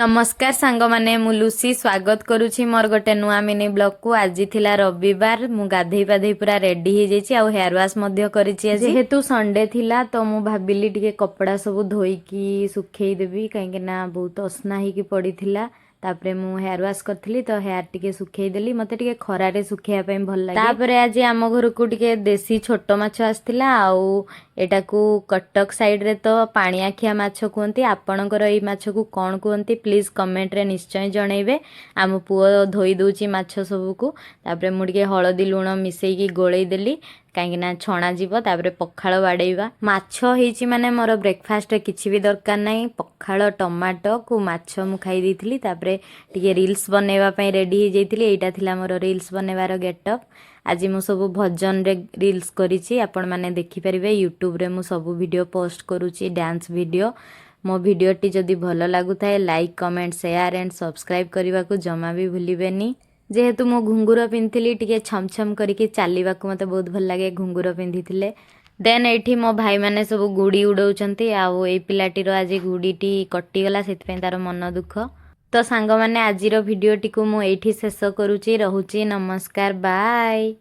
नमस्कार सांग माने मु लुसी स्वागत करुछि मोर गोटे नुआ मिनी ब्लॉग को। आज थिला रविवार मु गाधई पाधई पूरा रेडी हो जाइछि आ हेयर वाश मध्य करिछि। जेहेतु संडे थिला तो मु भाबिली टिके कपड़ा सब धोईकी सुखेई देबी काहे ना बहुत असना ही की पड़ी थिला। तापरे मु हेयर वाश करथिली तो हेयर टिके सुखेई देली मते टिके खरा रे सुखेया पई भल लागे। तापरे आज आम घर को टिके देसी छोटो माछ आस्थिला आउ एटा को कटक साइड रे तो पानी आखिया माछ कहती। आपणकर एई माछ को कौन कहती प्लीज कमेंट रे निश्चय जनइबे। आम पुओ धोई दूची माछ सब को तापरे मु टिके हळदी लुण मिसेई गोळेई देली कहीं ना छणा जीव। तापरे पखाळ बाड़ेଇବା माछ हेची माने मोर ब्रेकफास्ट किछि भी दरकार नाही। पखाळ टमाटो को माछ मु खाई देइथिली तापरे टिके रील्स बनेଇବା पई रेडी हो जाइथिली। एटा थिला मोर रील्स बनेवार गेटअप। आज मु सब भजन रे रील्स करिछि आपण माने देखि परिबे। यूट्यूब रे मु सब वीडियो पोस्ट करूछि डांस वीडियो। मो वीडियो टी जदि भल लागु थाए like comment share and subscribe करने को जमा भी भूलिबेनी। जेहेतु मो घुंगुर पिंधिली टिके छम छम करके चलने को मते बहुत भल लगे घुंगुर पिंधिथिले। देन एठी मो भाई माने सब गुड़ी उडौचंती आउ ए पिलाटीर आज गुड़ीटी कटिगला सेतपई तार मन दुख। तो सांग माने आजिर वीडियो टी को मु एठी शेष करूची। रहुची नमस्कार बाय।